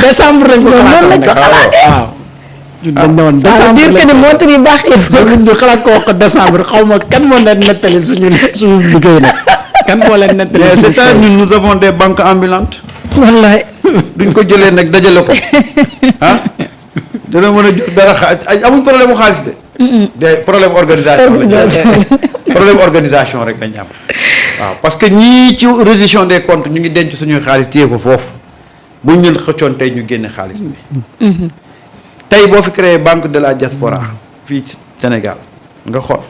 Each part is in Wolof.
décembre lañ ko xalaatoon waaw. dañ ne woon décembre dire que ni montre yi baax yi. ñu xalaat ko wax décembre xaw ma kan moo leen nettalil suñu liggéey nag kan moo leen nettalil. c'est ça ñun nous avons des banques ambulantes. wallaay. duñ ko jëlee nag dajale ko ah dana mën a jur dara xaalis amuñ problème mu xaalis de. des problème organisation problème organisation rek lañ am. waaw parce que ñii ci reddition des comptes ñu ngi denc suñuy xaalis téye ko foofu buñ leen xëccoon tey ñu génne xaalis bi. tey boo fi créé banque de la diaspora fii Sénégal nga xool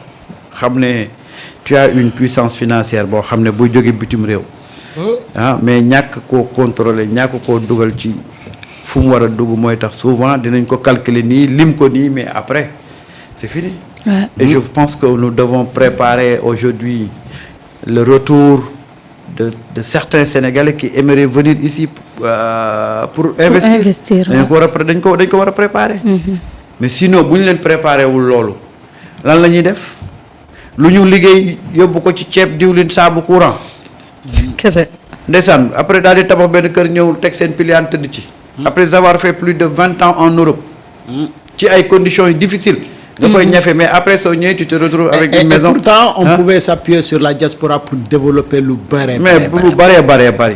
xam ne tu as une puissance financière boo xam ne buy jóge bitim réew. Mais ñàkk koo contrôler ñàkk koo dugal ci fu mu war a dugg mooy tax souvent dinañ ko calculer nii lim ko nii mais après c'est fini. Et je pense que nous devons préparer aujourd'hui le retour de certains Sénégalais qui aimeraient venir ici pour investir. dañ ko war a préparer. Mais sinon bu ñu leen préparer wul loolu lan la ñuy def lu ñu liggéey yóbbu ko ci ceeb diwlin saabu courant. kese. ndeysaan après daal di tabax benn kër ñëw teg seen piliaan tëdd ci. après avoir fait plus de 20 ans en Europe. ci ay conditions difficiles. nga koy ñafe mais après soo ñëwee tu te retrouves avec une maison. Et pourtant on pouvait s'appuyer sur la diaspora pour développer lu bare. mais lu bëree bëri.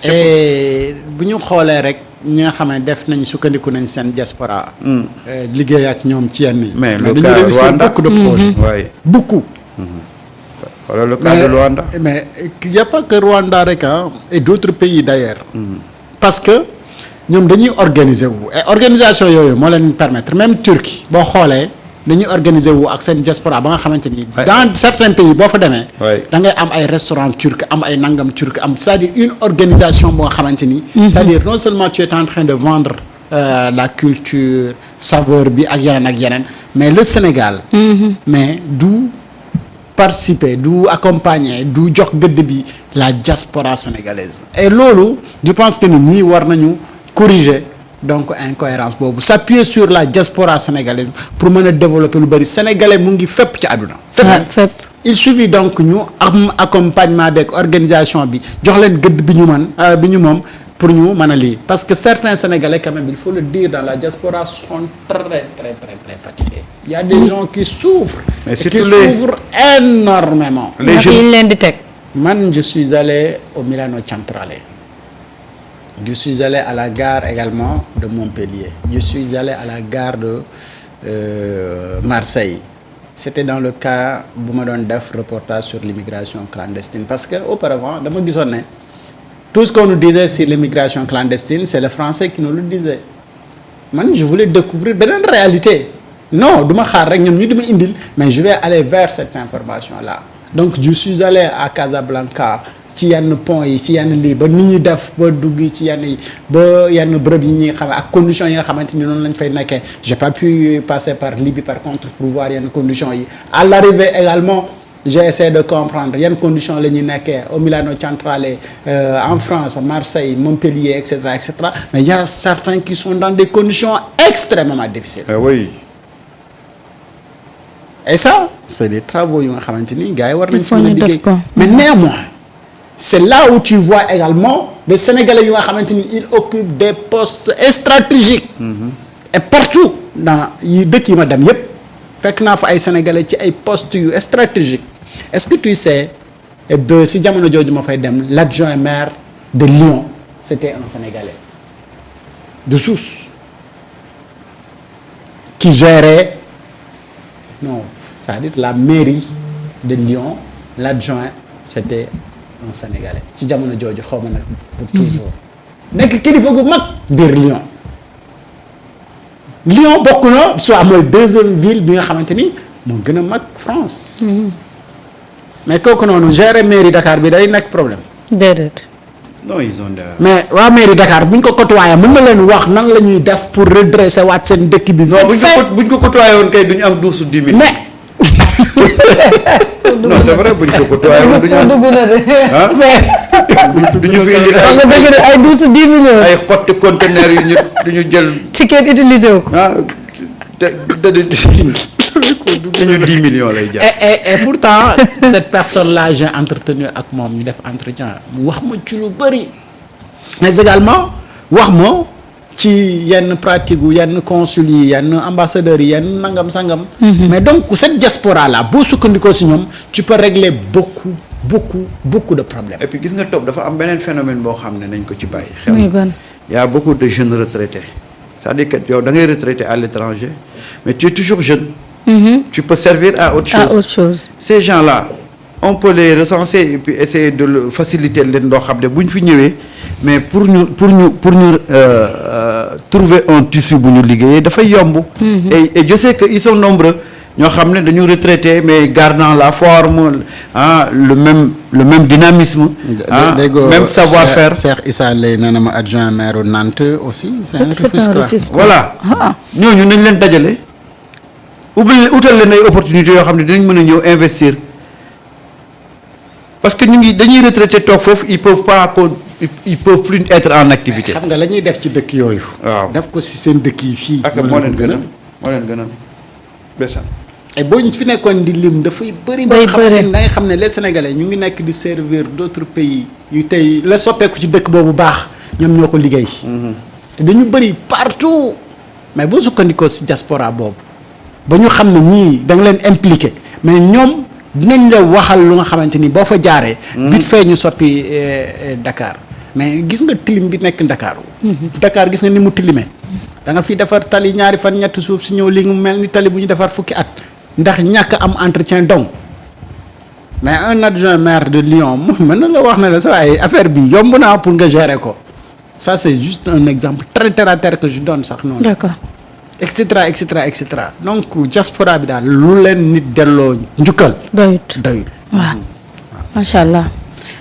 et bu ñu xoolee rek ñi nga xam ne def nañ sukkandiku nañ seen diaspora. liggéey ak ñoom ci yenn yi. mais le dañu cas réussir Rwanda beaucoup de projets. oui beaucoup. Voilà le cas de Rwanda. Mais il n'y a pas que Rwanda rek et d'autres pays d'ailleurs. Parce que ñoom dañuy organiser wu et organisation yooyu moo leen permettre même Turquie boo xoolee dañuy organiser wu ak seen diaspora ba nga xamante ni. dans certains pays boo fa demee. da ngay am ay restaurants turcs am ay nangam turc am c'est-à-dire une organisation boo nga xamante ni. c'est-à-dire non seulement tu es en train de vendre la culture saveur bi ak yeneen mais le Sénégal. mais du participer du accompagner du jox gëdd bi la diaspora sénégalaise et loolu je pense que nit ñi war nañu corriger donc incohérence boobu s'appuyer sur la diaspora sénégalaise pour mën a développer lu bari sénégalais mu ngi fépp ci àdduna fépp. il suffit donc ñu am accompagnement beeg organisation bi jox leen gëdd bi ñu moom pour ñu mën a lii parce que certains sénégalais quand même il faut le dire dans la diaspora sont très fatigués. Il y a des gens qui souffrent. Mais et qui souffrent énormément. les jeunes yi leen di teg. Man je suis allé au Milano Centrale. Je suis allé à la gare également de Montpellier. Je suis allé à la gare de Marseille. C'était dans le cas bu ma doon def reportage sur l'immigration clandestine parce que auparavant dama gisoon ne tout ce qu'on nous disait sur l'immigration clandestine c'est le français qui nous le disait man je voulais découvrir beneen réalité non du ma xaar rek ñoom ñu di ma indil mais je vais aller vers cette information là donc je suis allé à Casablanca ci yenn pont yi ci yenn lii ba nit ñi def ba dugg ci yenn yi ba yenn bërëb yi ñuy xam ak conditions yi nga xamante ni noonu lañ fay nekkee j'ai pas pu passer par Libye par contre pour voir yenn conditions yi à l'arrivée également j'ai essayé de comprendre yenn conditions la ñuy nekkee au Milano Centrale en France Marseille Montpellier etc mais il y a certains qui sont dans des conditions extrêmement difficiles. Oui. Et ça c'est des travaux yu nga xamante ni gars yi war nañ fi mën a liggéey ko. mais néanmoins c'est là où tu vois également des Sénégalais yu nga xamante ni ils occupent des postes stratégiques. Et partout dans yi dëkk yi ma dem yépp fekk naa fa ay Sénégalais ci ay postes yu stratégiques est-ce que tu sais ba si jamono jooju ma fay dem l'adjoint maire de Lyon c'était un Sénégalais de Sousse qui gérait c'est-à-dire la mairie de Lyon l'adjoint c'était un Sénégalais ci jamono jooju xaw ma nag pour toujours nekk kilifa gu mag biir Lyon bokk na soit mooy deuxième ville bi nga xamante ni moo gën a mag France. mais kooku noonu gérer mairie Dakar bi day nekk problème. déedéet. non ils ont mais waa mairie Dakar buñ ko côtoyé mën na leen wax nan la ñuy def pour redresser waat seen dëkk bi. non buñ ko côtoyé woon kay duñu am 12 10 000. mais. non c'est vrai buñ ko côtoyé woon duñu am dugg na de. duñu fi indi wax nga dëgg de ay 12 10 millions. ay xotti conteneur yu ñu jël. ci kenn utilisé wu ko. ñu 10 millions lay jar. et pourtant cette personne-là j'ai entretenu ak moom ñu def entretien mu wax ma ci lu bari mais également wax ma ci yenn pratique yu yenn consul yi yenn ambassadeurs yi yenn nangam sangam. mais donc cette diaspora là boo sukkandikoo si ñoom tu peux régler beaucoup de problèmes. et puis gis nga topp dafa am beneen phénomène boo xam ne nañ ko ci bàyyi xel. muy ban. y a beaucoup de jeunes retraités c'est-à-dire que yow da ngay retraité à l'étranger mais tu es toujours jeune. Tu peux servir à autre chose. À autre chose. Ces gens-là on peut les recenser et puis essayer de le faciliter leen loo xam ne bu ñu fi ñëwee mais pour ñu trouver un tissu bu ñu liggéeyee dafay yomb. et je sais que ils sont nombreux ñoo xam ne dañu retraité mais gardant la forme le même dynamisme. Même savoir-faire. Cheikh Issa Lay nee na ma adjoint maire Nantes aussi. c'est un Rufisquois. Voilà ñooñu nañ leen dajale. utal leen ay opportunités yoo xam ne dinañ mën a ñëw investir parce que dañuy retraité toog foofu ils peuvent plus être en activité. xam nga la ñuy def ci dëkk yooyu. waaw def ko si seen dëkk yi fii. ak moo leen gën a besan. et boo ñu fi nekkoon di lim dafay bëri. ba xam ne da nga xam ne les Sénégalais ñu ngi nekk di servir d'autres pays yu tey la soppeeku ci dëkk boobu baax ñoom ñoo ko liggéey. te dañu bëri partout mais boo sukkandikoo si diaspora boobu. ba ñu xam ne ñii da nga leen impliqué mais ñoom dinañ la waxal lu nga xamante ni boo fa jaaree. vite fait ñu soppi Dakar mais gis nga tilim bi nekk Dakar. Dakar gis nga ni mu tilimee. da nga fi defar tali ñaari fan ñetti suuf si ñëw li mu mel ni tali bu ñu defar fukki at ndax ñàkk am entretien donc mais un adjoint maire de Lyon mën na la wax ne la sa ay affaire bi yomb naa pour nga gérer ko ça c'est juste un exemple très terre à terre que je donne sax noonu. D'accord. et cetera donc diaspora bi daal lu leen nit delloo njukkal. doyut. waaw macha allah.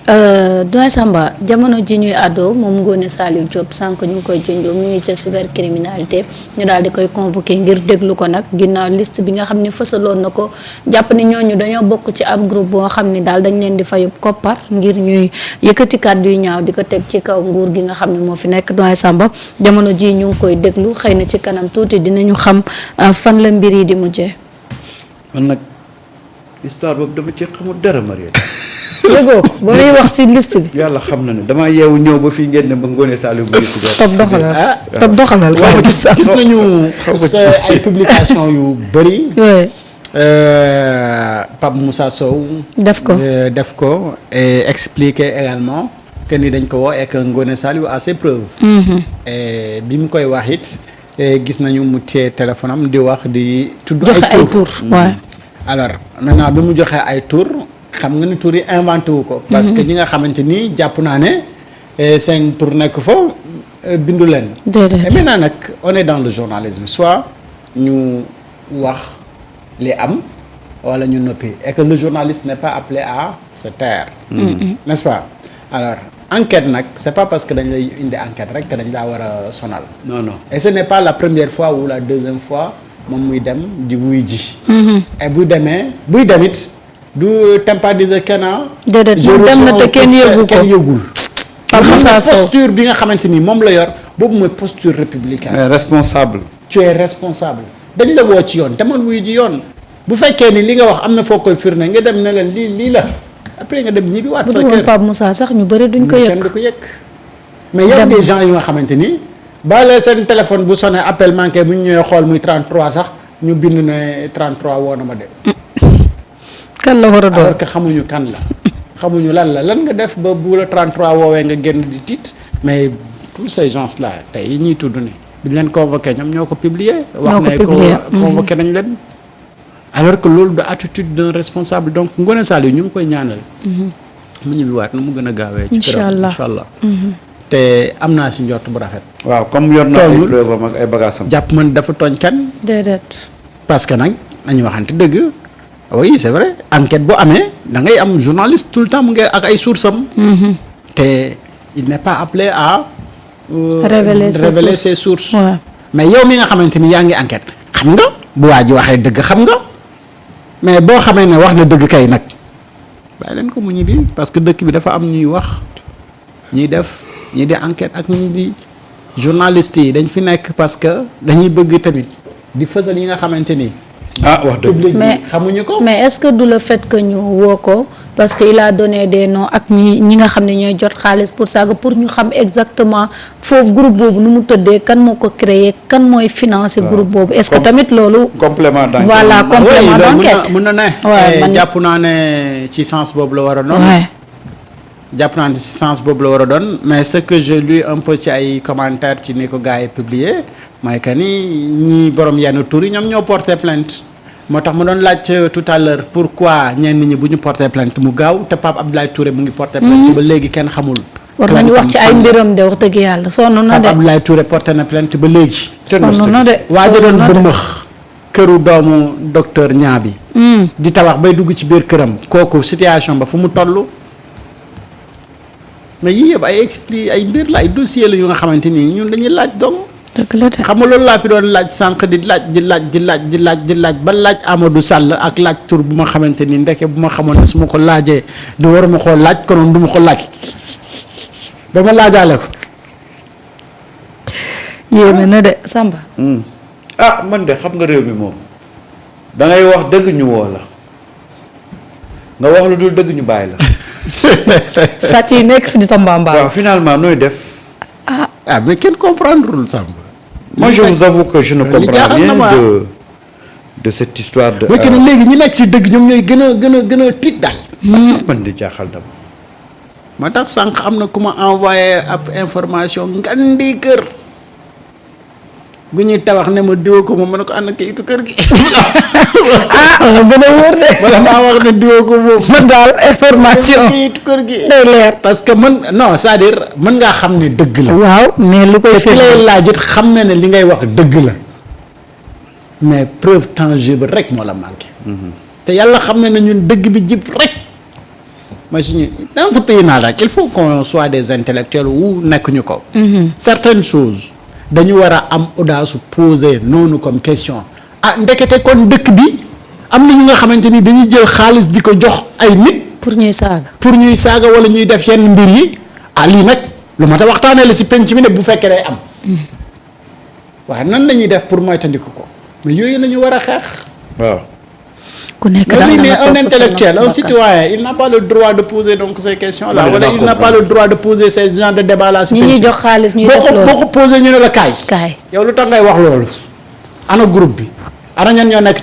Doyen Samba jamono ji ñuy àddoo moom Ngoné Saliou Diop sànq ñu ngi koy junjoo mu ngi ca cybercriminalité ñu daal di koy convoqué ngir déglu ko nag ginnaaw liste bi nga xam ne fësaloon na ko jàpp ni ñooñu dañoo bokk ci ab groupe boo xam ni daal dañ leen di fayub koppar ngir ñuy yëkkati kàddu yu ñaaw di ko teg ci kaw nguur gi nga xam ne moo fi nekk Doyen Samba jamono ji ñu ngi koy déglu xëy na ci kanam tuuti dinañu xam fan la mbir yi di mujjee. man nag histoire boobu dama ci xamul dara Mariette. yëgoo ko ba muy wax ci liste bi. yàlla xam na ne damaa yeewu ñëw ba fii ngeen ne ba Ngoné Saliou bu gis. top doxalal. waaw gis nañu ay publication yu bëri. Pape Moussa Sow. def ko et expliquer également que ni dañ ko woo et que Ngoné Saliou a ses preuves. et bi mu koy wax it gis nañu mu téye téléphone am di wax di. tudd ay tur alors maintenant bi mu joxee ay tur. xam nga ni tur yi inventé wu ko. parce que ñi nga xamante ni jàpp naa ne seen tur nekk fa bindu leen. déedéet et maintenant nag on est dans le journalisme soit ñu wax li am wala ñu noppi et que le journaliste n'est pas appelé à se taire. n'est-ce pas alors enquête nag c'est pas parce que dañ lay indi enquête rek que dañ laa war a sonal. non. et ce n'est pas la première fois ou la deuxième fois moom muy dem di wuy ji. et buy demit du tempadiser kenn déedéet moom dem na te kenn yëgul. posture bi nga xamante ni moom la yor boobu mooy posture républicaine. mais responsable. tu es responsable dañ la woo ci yoon demal wuy ji yoon bu fekkee ni li nga wax am na foo koy firnde nga dem ne leen lii la après nga dem ñibbi waat sa kër. Pape Moussa sax ñu bëri duñ ko yëg. kenn du ko yëg mais y a des gens yu nga xamante ni bale seen téléphone bu sonné appel manqué bu ñu ñëwee xool muy 33 sax ñu bind ne 33 woo na ma de. kan la war a doon alors que xamuñu kan la xamuñu lan nga def ba bu la 33 woowee nga génn di tiit mais tous ces gens là tey yi ñuy tudd ni biñ leen convoqué ñoom ñoo ko publier wax ne ko convoqué nañ leen alors que loolu de attitude d'un responsable donc Ngoné Saliou ñu ngi koy ñaanal mu ñibbi waat na mu gën a gaawee ci këram incha allah te am naa si njort bu rafet waaw comme yor na ay preuve am ak ay bagaasam jàpp man dafa tooñ kan déedéet parce que nag nañu waxante dëgg oui c'est vrai enquête bu amee da ngay am journaliste tout le temps mu ngi ak ay sources am. te il n'est pas appelé à. révéler ses sources. Ouais. mais yow mi nga xamante ni yaa ngi enquête xam nga bu waa ji waxee dëgg xam nga mais boo xamee ne wax na dëgg kay nag bàyyi leen ko mu ñibbi parce que dëkk bi dafa am ñuy wax ñuy def ñi di enquête ak ñi di journalistes yi dañ fi nekk parce que dañuy bëgg tamit di fësal yi nga xamante ni wax dëgg. public bi mais xamuñu ko. mais est-ce que du le fait que ñu woo ko parce que il a donné des noms ak ñi nga xam ne ñooy jot xaalis pour saaga pour ñu xam exactement foofu groupe boobu nu mu tëddee kan moo ko créé kan mooy financer groupe boobu est-ce que tamit loolu. complément d'enquête. voilà complément d'enquête. mën na ne. waaw man jàpp naa ne ci sens boobu la war a doon. jàpp naa ne ci sens boobu la war a doon mais ce que je lis un peu ci ay commentaires ci ni ko gars yi publié mooy que ni ñi borom yenn tur yi ñoom ñoo porté plainte moo tax mu doon laaj tout à l'heure pourquoi ñenn ñi bu ñu porté plainte mu gaaw te Pape Abdoulaye Touré mu ngi porté plainte ba léegi kenn xamul. war nañu wax ci ay mbiram de wax dëgg yàlla sonn na de. Pape Abdoulaye Touré porté na plainte ba léegi. sonn na de waa ji doon bëmmax këru doomu docteur Niang bi. di tabax bay dugg ci biir këram kooku situation ba fu mu toll. mais yii yëpp ay mbir la ay dossier la yu nga xamante ni ñun dañuy laaj dong. dëgg la de xam nga loolu laa fi doon laaj sànq di laaj ba laaj Amadou Sall ak laaj tur bu ma xamante ni ndeke bu ma xamoon ne su ma ko laajee du waruma koo laaj konoon du ma ko laaj ba ma laajaale ko. yéeme na de Samba. man de xam nga réew mi moom da ngay wax dëgg ñu woo la nga wax lu dul dëgg ñu bàyyi la. sàcc yi nekk fi di tambamba. waaw finalement nooy def. mais kenn comprendrewul Samba. moi je vous avoue que je ne comprends rien de cette histoire de. mooy que ne léegi ñi nekk si dëgg ñoom ñooy gën a tiit daal. man di jaaxal dama. moo tax sànq am na ku ma envoyé ab information ngandi kër. gu ñuy tabax ne ma diwa ko moom ma ne ko ànd kayitu kër gi. gën a wóor de. wala maa wax ne diwa ko moom. man daal information kayitu kër gi. day leer. parce que non c'est-à-dire mën ngaa xam ne dëgg la. waaw mais lu koy. fi lay laaj it xam na ne li ngay wax dëgg la mais preuve tangible rek moo la manqué. te yàlla xam na ne ñun dëgg bi jib rek mooy suñu dans ce pays là rek il faut qu'on soit des intellectuels wu nekk ñu ko. certaines choses. dañu war a am audace poser noonu comme question ndekete kon dëkk bi am na ñu nga xamante ni dañuy jël xaalis di ko jox ay nit. pour ñuy saaga. wala ñuy def yenn mbir yi lii nag lu ma ta waxtaanee la si penc mi ne bu fekkee day am. waaye nan la ñuy def pour moytandiku ko mais yooyu la ñu war a xeex. waaw. ku nekk daal mais un intellectuel un citoyen il n'a pas le droit de poser donc ces questions là wala il n'a pas le droit de poser ces genres de débat là. si ñi ñuy jox xaalis ñuy def loolu boo ko posé ñu ne la kaay. yow lu tax ngay wax loolu. ana groupe bi ana ñan ñoo nekk ci.